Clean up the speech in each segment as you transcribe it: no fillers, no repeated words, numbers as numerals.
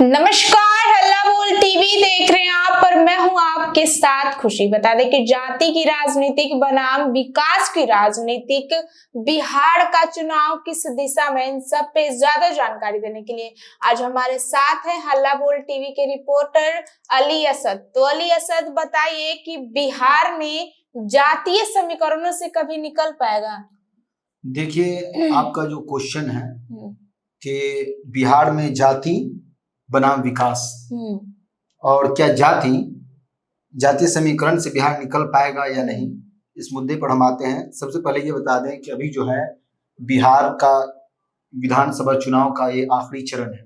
नमस्कार, हल्ला बोल टीवी देख रहे हैं आप, और मैं हूं आपके साथ खुशी। बता दें कि जाति की राजनीतिक बनाम विकास की राजनीतिक, बिहार का चुनाव किस दिशा में, इन सब पे ज्यादा जानकारी देने के लिए आज हमारे साथ है हल्ला बोल टीवी के रिपोर्टर अली असद। तो अली असद, बताइए कि बिहार में जातीय समीकरणों से कभी निकल पाएगा? देखिए, आपका जो क्वेश्चन है कि बिहार में जाति बनाम विकास और क्या जातीय समीकरण से बिहार निकल पाएगा या नहीं, इस मुद्दे पर हम आते हैं। सबसे पहले ये बता दें कि अभी जो है बिहार का विधानसभा चुनाव का ये आखिरी चरण है।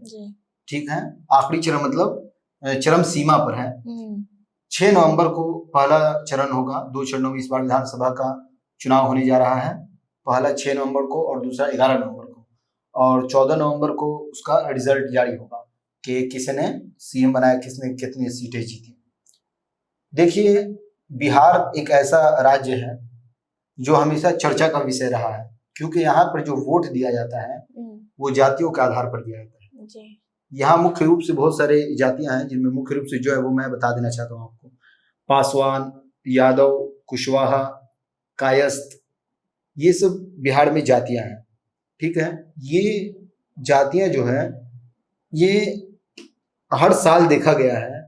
ठीक है, आखिरी चरण मतलब चरम सीमा पर है। 6 नवंबर को पहला चरण होगा। 2 चरणों में इस बार विधानसभा का चुनाव होने जा रहा है। पहला 6 नवंबर को और दूसरा 11 नवंबर को, और 14 नवंबर को उसका रिजल्ट जारी होगा कि किसने सीएम बनाया, किसने कितनी सीटें जीती। देखिए, बिहार एक ऐसा राज्य है जो हमेशा चर्चा का विषय रहा है, क्योंकि यहाँ पर जो वोट दिया जाता है वो जातियों के आधार पर दिया जाता है। यहाँ मुख्य रूप से बहुत सारे जातियां हैं, जिनमें मुख्य रूप से जो है वो मैं बता देना चाहता हूँ आपको। पासवान, यादव, कुशवाहा, कायस्थ, ये सब बिहार में जातियां हैं। ठीक है, ये जातियां जो है ये हर साल देखा गया है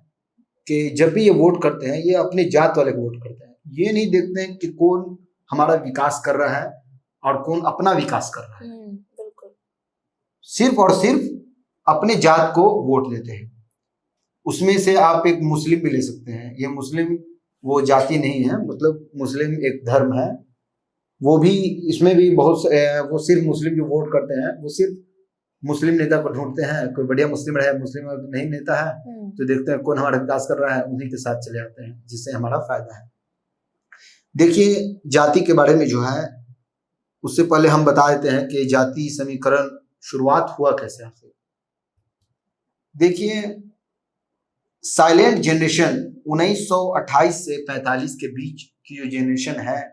कि जब भी ये वोट करते हैं ये अपने जात वाले को वोट करते हैं। ये नहीं देखते हैं कि कौन हमारा विकास कर रहा है और कौन अपना विकास कर रहा है। बिल्कुल। सिर्फ और सिर्फ अपने जात को वोट देते हैं। उसमें से आप एक मुस्लिम भी ले सकते हैं। ये मुस्लिम वो जाति नहीं है, मतलब मुस्लिम एक धर्म है। वो भी, इसमें भी बहुत वो सिर्फ मुस्लिम जो वोट करते हैं वो सिर्फ मुस्लिम नेता को ढूंढते हैं। कोई बढ़िया मुस्लिम रहे, मुस्लिम नहीं नेता है तो देखते हैं कौन हमारा विकास कर रहा है, उन्हीं के साथ चले जाते हैं, जिससे हमारा फायदा है। देखिए, जाति के बारे में जो है उससे पहले हम बता देते हैं कि जाति समीकरण शुरुआत हुआ कैसे आखिर। देखिए, साइलेंट जनरेशन 1928 से 45 के बीच की जो जनरेशन है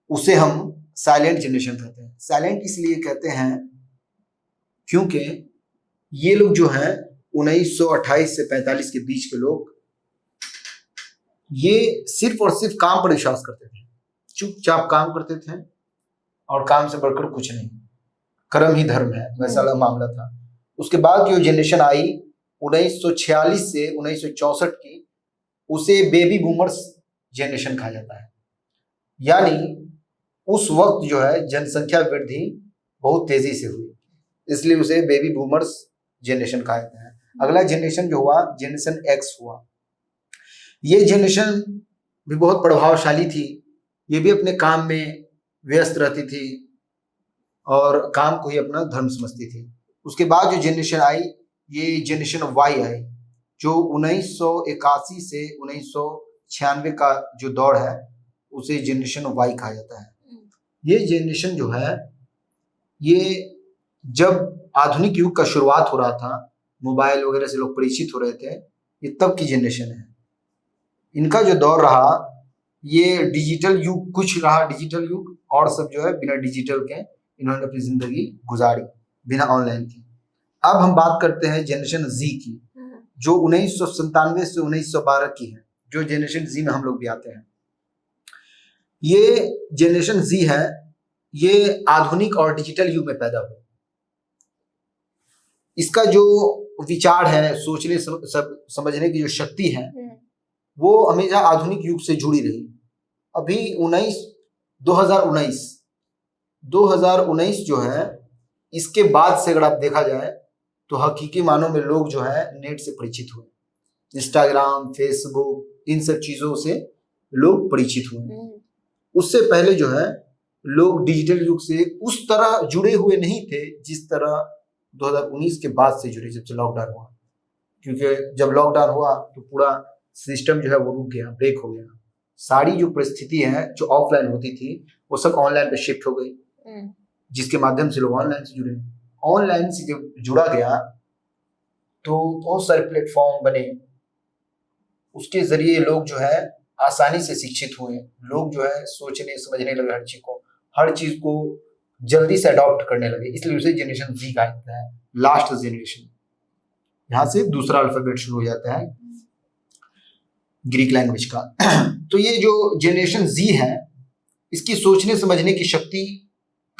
उसे हम साइलेंट जनरेशन कहते हैं। साइलेंट इसलिए कहते हैं क्योंकि ये लोग जो है 1928 से 45 के बीच के लोग ये सिर्फ और सिर्फ काम पर विश्वास करते थे। चुपचाप काम करते थे और काम से बढ़कर कुछ नहीं, कर्म ही धर्म है, वैसा मामला था। उसके बाद जो जनरेशन आई 1946 से 1964 की, उसे बेबी बूमर्स जनरेशन कहा जाता है। यानी उस वक्त जो है जनसंख्या वृद्धि बहुत तेजी से हुई, इसलिए उसे बेबी बूमर्स जनरेशन कहा जाता है। अगला जनरेशन जो हुआ, जनरेशन एक्स हुआ। ये जनरेशन भी बहुत प्रभावशाली थी। ये भी अपने काम में व्यस्त रहती थी और काम को ही अपना धर्म समझती थी। उसके बाद जो जनरेशन आई, ये जनरेशन वाई आई, जो 1981 से 1996 का जो दौर है उसे जनरेशन वाई कहा जाता है। ये जनरेशन जो है ये जब आधुनिक युग का शुरुआत हो रहा था, मोबाइल वगैरह से लोग परिचित हो रहे थे, ये तब की जनरेशन है। इनका जो दौर रहा ये डिजिटल युग कुछ रहा, डिजिटल युग, और सब जो है बिना डिजिटल के इन्होंने अपनी जिंदगी गुजारी, बिना ऑनलाइन की। अब हम बात करते हैं जनरेशन जी की, जो 1997 से 1912 की है, जो जनरेशन जी में हम लोग भी आते हैं। ये जनरेशन जी है, ये आधुनिक और डिजिटल युग में पैदा हुआ। इसका जो विचार है, सोचने समझने की जो शक्ति है वो हमेशा आधुनिक युग से जुड़ी रही। अभी 2019 जो है, इसके बाद से अगर आप देखा जाए तो हकीकी मानों में लोग जो है नेट से परिचित हुए। इंस्टाग्राम, फेसबुक, इन सब चीजों से लोग परिचित हुए। उससे पहले जो है लोग डिजिटल युग से उस तरह जुड़े हुए नहीं थे जिस तरह 2019 के बाद से जुड़े, जब से लॉकडाउन हुआ। क्योंकि जब लॉकडाउन हुआ तो पूरा सिस्टम जो है वो रुक गया, ब्रेक हो गया। सारी जो परिस्थिति है जो ऑफलाइन होती थी वो सब ऑनलाइन पे शिफ्ट हो गई, जिसके माध्यम से लोग ऑनलाइन से जुड़े। ऑनलाइन से जब जुड़ा गया तो बहुत सारे प्लेटफॉर्म बने, उसके जरिए लोग जो है आसानी से शिक्षित हुए। लोग जो है सोचने समझने लगे, हर चीज को जल्दी से अडॉप्ट करने लगे, इसलिए उसे जनरेशन जी कहा जाता है, लास्ट जनरेशन। यहाँ से दूसरा अल्फाबेट शुरू हो जाता है ग्रीक लैंग्वेज का। तो ये जो जनरेशन जी है, इसकी सोचने समझने की शक्ति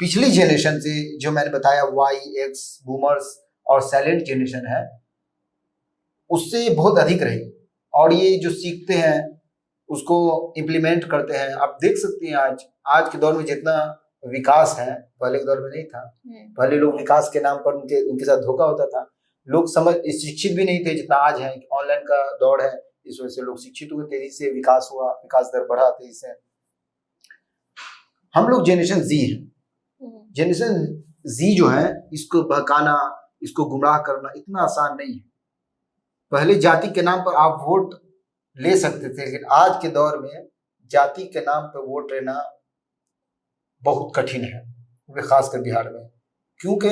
पिछली जनरेशन से, जो मैंने बताया वाई, एक्स, बूमर्स और साइलेंट जनरेशन है, उससे बहुत अधिक रही। और ये जो सीखते हैं उसको इम्प्लीमेंट करते हैं। आप देख सकते हैं आज के दौर में जितना विकास है, पहले के दौर में नहीं था। पहले लोग विकास के नाम पर उनके साथ धोखा होता था। लोग शिक्षित भी नहीं थे जितना आज है। ऑनलाइन का दौर है, इस वजह से लोग शिक्षित हुए, तेजी से विकास हुआ, विकास दर बढ़ा तेजी से। हम लोग जनरेशन जी है। जनरेशन जी जो है, इसको बहकाना, इसको गुमराह करना इतना आसान नहीं है। पहले जाति के नाम पर आप वोट ले सकते थे, लेकिन आज के दौर में जाति के नाम पर वोट लेना बहुत कठिन है, खासकर बिहार में। क्योंकि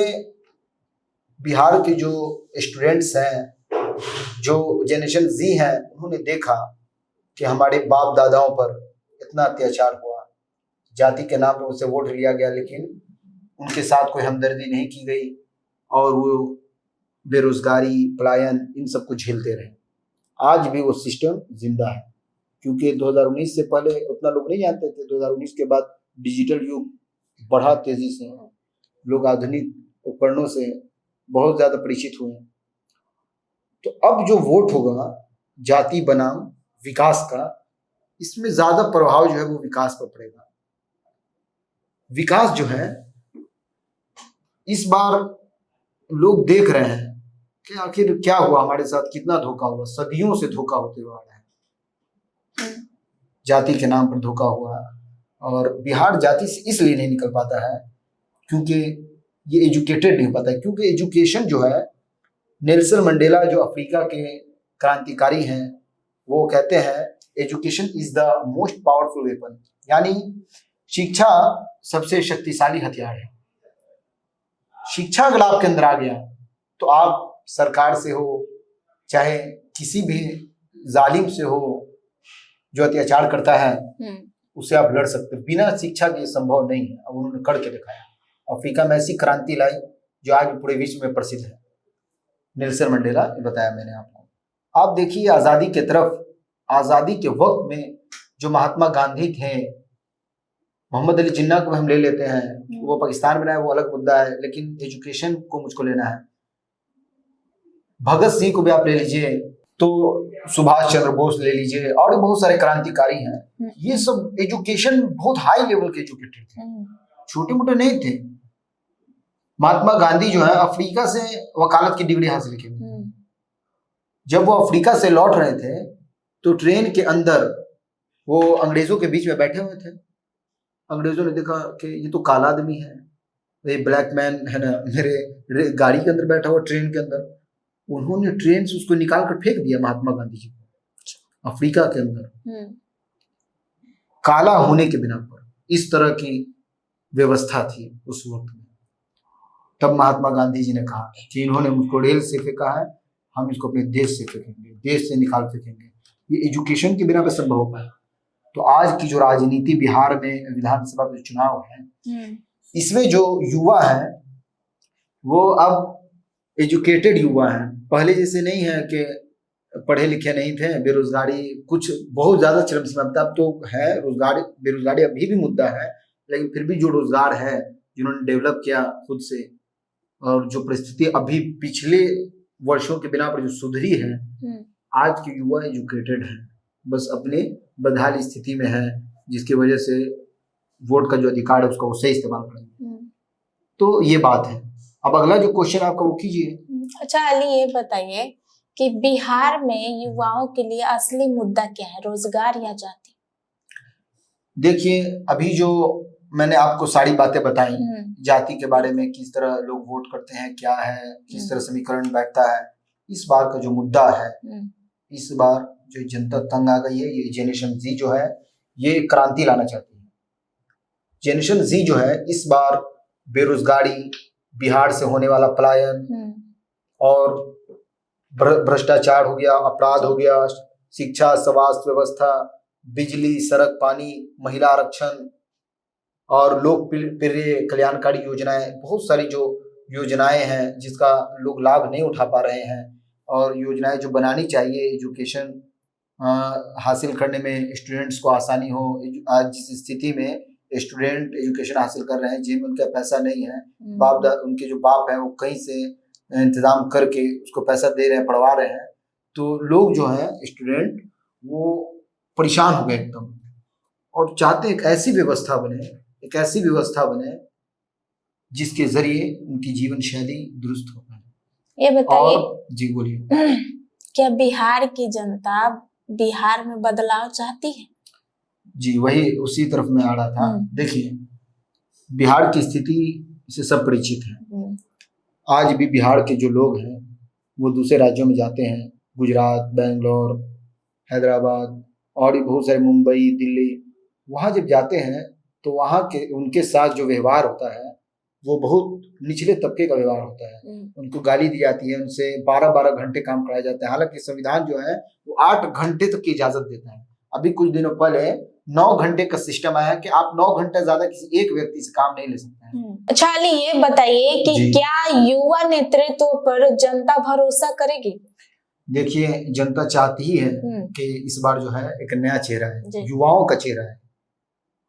बिहार के जो स्टूडेंट्स हैं, जो जनरेशन जी हैं, उन्होंने देखा कि हमारे बाप दादाओं पर इतना अत्याचार हुआ, जाति के नाम पर उनसे वोट लिया गया, लेकिन उनके साथ कोई हमदर्दी नहीं की गई और वो बेरोजगारी, पलायन, इन सब को झेलते रहे। आज भी वो सिस्टम जिंदा है, क्योंकि 2019 से पहले उतना लोग नहीं जानते थे। 2019 के बाद डिजिटल युग बढ़ा तेजी से, लोग आधुनिक उपकरणों से बहुत ज्यादा परिचित हुए। तो अब जो वोट होगा जाति बनाम विकास का, इसमें ज्यादा प्रभाव जो है वो विकास पर पड़ेगा। विकास जो है, इस बार लोग देख रहे हैं कि आखिर क्या हुआ हमारे साथ, कितना धोखा हुआ। सदियों से धोखा होते हुआ आ रहा है, जाति के नाम पर धोखा हुआ। और बिहार जाति से इसलिए नहीं निकल पाता है क्योंकि ये एजुकेटेड नहीं पाता है। क्योंकि एजुकेशन जो है, नेल्सन मंडेला जो अफ्रीका के क्रांतिकारी हैं, वो कहते हैं education is the most powerful weapon, यानी शिक्षा सबसे शक्तिशाली हथियार है। शिक्षा अगर आपके अंदर आ गया तो आप सरकार से हो, चाहे किसी भी जालिम से हो जो अत्याचार करता है, उससे आप लड़ सकते। बिना शिक्षा के संभव नहीं है। अब उन्होंने करके दिखाया। अफ्रीका में ऐसी क्रांति लाई जो आज पूरे विश्व में प्रसिद्ध है। नेल्सन मंडेला, बताया मैंने आपको। आप देखिए आजादी के तरफ, आजादी के वक्त में जो महात्मा गांधी थे, मोहम्मद अली जिन्ना को हम ले लेते हैं, वो पाकिस्तान में रहा है, वो अलग मुद्दा है, लेकिन एजुकेशन को मुझको लेना है। भगत सिंह को भी आप ले लीजिए, तो सुभाष चंद्र बोस ले लीजिए, और बहुत सारे क्रांतिकारी हैं। ये सब एजुकेशन बहुत हाई लेवल के एजुकेटेड थे, छोटे मोटे नहीं थे। महात्मा गांधी जो है अफ्रीका से वकालत की डिग्री हासिल की। जब वो अफ्रीका से लौट रहे थे तो ट्रेन के अंदर वो अंग्रेजों के बीच में बैठे हुए थे। अंग्रेजों ने देखा कि ये तो काला आदमी है, ये ब्लैक मैन है ना, मेरे गाड़ी के अंदर बैठा हुआ, ट्रेन के अंदर। उन्होंने ट्रेन से उसको निकाल कर फेंक दिया महात्मा गांधी जी को, अफ्रीका के अंदर, काला होने के बिना पर। इस तरह की व्यवस्था थी उस वक्त में। तब महात्मा गांधी जी ने कहा कि इन्होंने मुझको रेल से फेंका है, हम इसको अपने देश से फेंकेंगे, देश से निकाल फेंकेंगे। ये एजुकेशन के बिना पे संभव हो पाया। तो आज की जो राजनीति बिहार में विधानसभा के चुनाव है, इसमें जो युवा है वो अब एजुकेटेड युवा है। पहले जैसे नहीं है कि पढ़े लिखे नहीं थे, बेरोजगारी कुछ बहुत ज्यादा चरम सीमा पर। अब तो है रोजगारी, बेरोजगारी अभी भी मुद्दा है, लेकिन फिर भी जो रोजगार है, जिन्होंने डेवलप किया खुद से, और जो परिस्थिति अभी पिछले वर्षों के बिना पर जो सुधरी है, आज के युवा एजुकेटेड है, बस अपने बदहाल स्थिति में है, जिसकी वजह से वोट का जो अधिकार है उसका वो सही इस्तेमाल करेंगे। तो ये बात है। अब अगला जो क्वेश्चन आपका वो कीजिए। अच्छा अली, ये बताइए कि बिहार में युवाओं के लिए असली मुद्दा क्या है, रोजगार या जाति? देखिए, अभी जो मैंने आपको सारी बातें बताई जाति के बारे में, किस तरह लोग वोट करते हैं, क्या है, किस तरह समीकरण बैठता है, इस बार का जो मुद्दा है, इस बार जो जनता तंग आ गई है, ये जनरेशन जी जो है ये क्रांति लाना चाहती है। जनरेशन जी जो है इस बार बेरोजगारी, बिहार से होने वाला पलायन और भ्रष्टाचार हो गया, अपराध हो गया, शिक्षा, स्वास्थ्य व्यवस्था, बिजली, सड़क, पानी, महिला आरक्षण और लोक प्रिय कल्याणकारी योजनाएं, बहुत सारी जो योजनाएं हैं जिसका लोग लाभ नहीं उठा पा रहे हैं, और योजनाएं जो बनानी चाहिए एजुकेशन हासिल करने में स्टूडेंट्स को आसानी हो। आज जिस स्थिति में स्टूडेंट एजुकेशन हासिल कर रहे हैं जिनमें उनका पैसा नहीं है, उनके जो बाप है वो कहीं से इंतजाम करके उसको पैसा दे रहे हैं, पढ़वा रहे हैं, तो लोग जो है स्टूडेंट वो परेशान हो गए एकदम और चाहते हैं एक ऐसी व्यवस्था बने जिसके जरिए उनकी जीवन शैली दुरुस्त हो पाए। ये बताइए, जी बोलिए, क्या बिहार की जनता बिहार में बदलाव चाहती है? जी वही उसी तरफ मैं आ रहा था। देखिए, बिहार की स्थिति से सब परिचित है। आज भी बिहार के जो लोग हैं वो दूसरे राज्यों में जाते हैं, गुजरात, बेंगलोर, हैदराबाद और भी बहुत सारे, मुंबई, दिल्ली, वहाँ जब जाते हैं तो वहाँ के उनके साथ जो व्यवहार होता है वो बहुत निचले तबके का व्यवहार होता है। उनको गाली दी जाती है, उनसे 12-12 घंटे काम कराया जाता है, हालांकि संविधान जो है वो 8 घंटे तक की इजाजत देता है। अभी कुछ दिनों पहले 9 घंटे का सिस्टम आया कि आप 9 घंटे ज्यादा किसी एक व्यक्ति से काम नहीं ले सकते हैं। अच्छा अली, ये बताइए कि क्या युवा नेतृत्व पर जनता भरोसा करेगी? देखिए, जनता चाहती ही है कि इस बार जो है एक नया चेहरा है, युवाओं का चेहरा है।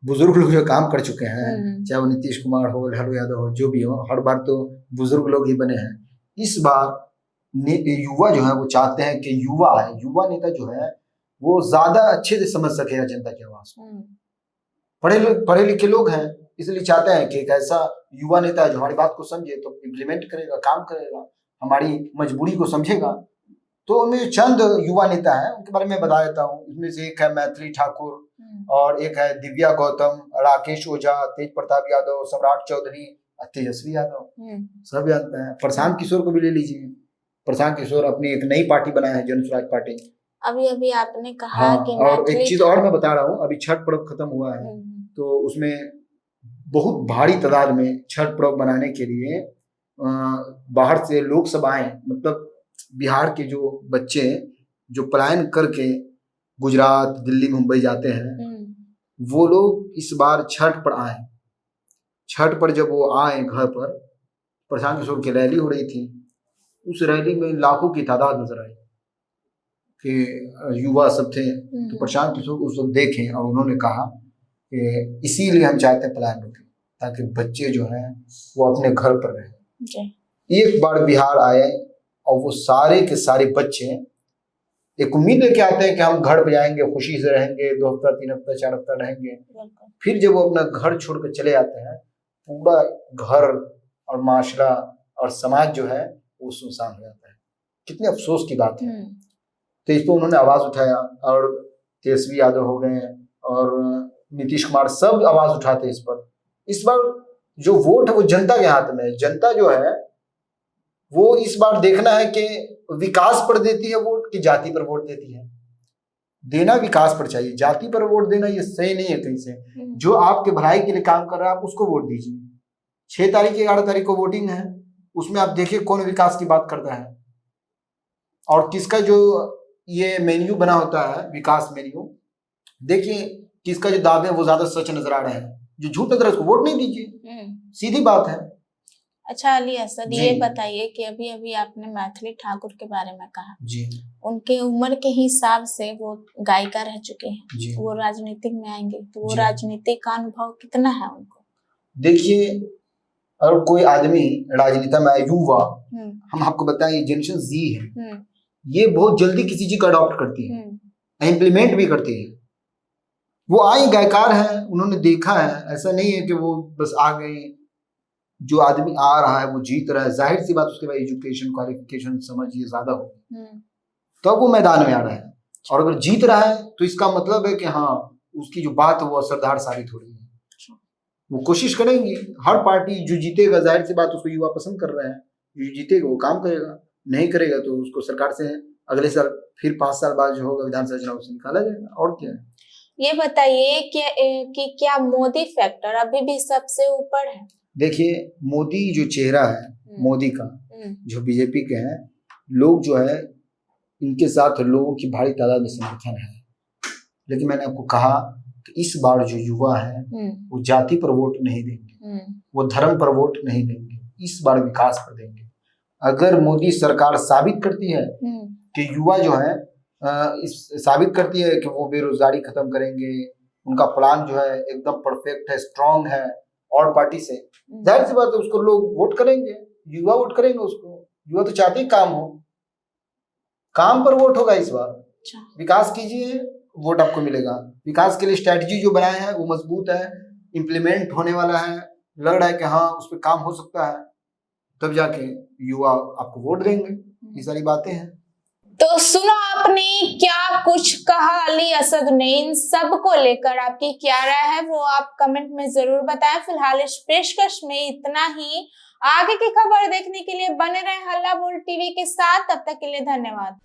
बुजुर्ग लोग जो काम कर चुके हैं, चाहे वो नीतीश कुमार हो, लालू यादव हो, जो भी हो, हर बार तो बुजुर्ग लोग ही बने हैं। इस बार युवा जो है वो चाहते हैं कि युवा नेता जो है वो ज्यादा अच्छे से समझ सकेगा जनता की आवाज को। पढ़े लिखे लोग हैं, इसलिए चाहते हैं कि एक ऐसा युवा नेता जो हमारी बात को समझे, तो इम्प्लीमेंट करेगा, काम करेगा, हमारी मजबूरी को समझेगा। तो उनमें चंद युवा नेता हैं, उनके बारे में बता देता हूँ। इसमें से एक है मैथिली ठाकुर, और एक है दिव्या गौतम, राकेश ओझा, तेज प्रताप यादव, सम्राट चौधरी, तेजस्वी यादव, सब जानते हैं। प्रशांत किशोर को भी ले लीजिए। प्रशांत किशोर अपनी एक नई पार्टी बनाया है, जन स्वराज पार्टी। अभी आपने कहा कि और एक चीज और मैं बता रहा हूँ, अभी छठ पर्व खत्म हुआ है, तो उसमें बहुत भारी तादाद में छठ पर्व बनाने के लिए बाहर से लोग सब आए, मतलब बिहार के जो बच्चे जो पलायन करके गुजरात, दिल्ली, मुंबई जाते हैं, वो लोग इस बार छठ पर आए। छठ पर जब वो आए घर पर, प्रशांत किशोर की रैली हो रही थी, उस रैली में लाखों की तादाद नजर आई कि युवा सब थे। तो प्रशांत किशोर उस वक्त देखे और उन्होंने कहा कि इसीलिए हम चाहते हैं पलायन रोकें, ताकि बच्चे जो हैं वो अपने घर पर रहें। एक बार बिहार आए और वो सारे के सारे बच्चे एक उम्मीद लेके आते हैं कि हम घर पे जाएंगे, खुशी से रहेंगे, 2 हफ्ता, 3 हफ्ता, 4 हफ्ता रहेंगे। फिर जब वो अपना घर छोड़कर चले जाते हैं, पूरा घर और माशरा और समाज जो है वो सुनसान हो जाता है। कितने अफसोस की बात है। तो इस पर उन्होंने आवाज उठाया, और तेजस्वी यादव हो गए और नीतीश कुमार, सब आवाज उठाते इस पर। इस बार जो वोट है वो जनता के हाथ में है। जनता जो है वो इस बार देखना है कि विकास पर देती है वोट कि जाति पर वोट देती है। देना विकास पर चाहिए, जाति पर वोट देना ये सही नहीं है कहीं से। जो आपके भलाई के लिए काम कर रहा है आप उसको वोट दीजिए। 6 तारीख 11 तारीख को वोटिंग है, उसमें आप देखिए कौन विकास की बात करता है और किसका जो ये मेन्यू बना होता है, विकास मेन्यू, देखिए किसका जो दावे वो ज्यादा सच नजर आ रहे हैं। जो झूठ नजर है उसको वोट नहीं दीजिए, सीधी बात है। अच्छा अली असद, ये बताइए कि अभी आपने मैथिली ठाकुर के बारे में कहा जी, उनके उम्र के हिसाब से वो गायिका रह चुके हैं, वो राजनीतिक में आएंगे तो वो राजनीतिक का अनुभव कितना है उनको? देखिए, अगर कोई आदमी राजनीति में युवा, हम आपको बताएं जनरेशन जी है, ये बहुत जल्दी किसी चीज को अडॉप्ट करती है, इम्प्लीमेंट भी करती है। वो आई गायकार है, उन्होंने देखा है, ऐसा नहीं है कि वो बस आ गई। जो आदमी आ रहा है वो जीत रहा है, जाहिर सी बात उसके बाद एजुकेशन, क्वालिफिकेशन, समझ ये ज्यादा होगी, तब वो मैदान में आ रहा है। और अगर जीत रहा है तो इसका मतलब है कि हाँ उसकी जो बात है वो असरदार साबित हो रही है। वो कोशिश करेंगे, हर पार्टी जो जीतेगा जाहिर सी बात उसको युवा पसंद कर रहे हैं, जो जीतेगा वो काम करेगा, नहीं करेगा तो उसको सरकार से अगले साल फिर 5 साल बाद जो होगा विधानसभा चुनाव से निकाला जाएगा। और क्या है। ये बताइए कि क्या मोदी फैक्टर अभी भी सबसे ऊपर है? देखिए, मोदी जो चेहरा है, मोदी का जो बीजेपी के हैं लोग जो है, इनके साथ लोगों की भारी तादाद में समर्थन है। लेकिन मैंने आपको कहा कि इस बार जो युवा है वो जाति पर वोट नहीं देंगे, वो धर्म पर वोट नहीं देंगे, इस बार विकास पर देंगे। अगर मोदी सरकार साबित करती है कि युवा जो है साबित करती है कि वो बेरोजगारी खत्म करेंगे, उनका प्लान जो है एकदम परफेक्ट है, स्ट्रांग है, और पार्टी से, जाहिर सी बात है उसको लोग वोट करेंगे, युवा वोट करेंगे उसको। युवा तो चाहते ही काम हो, काम पर वोट होगा इस बार। विकास कीजिए, वोट आपको मिलेगा। विकास के लिए स्ट्रैटेजी जो बनाए हैं वो मजबूत है, इम्प्लीमेंट होने वाला है, लग रहा है कि हाँ उस पर काम हो सकता है, तब जाके युवा आपको वोट देंगे। ये सारी बातें हैं। तो सुनो आपने क्या कुछ कहा अली असद ने, इन सब को लेकर आपकी क्या राय है वो आप कमेंट में जरूर बताएं। फिलहाल इस पेशकश में इतना ही। आगे की खबर देखने के लिए बने रहें हल्ला बोल टीवी के साथ। तब तक के लिए धन्यवाद।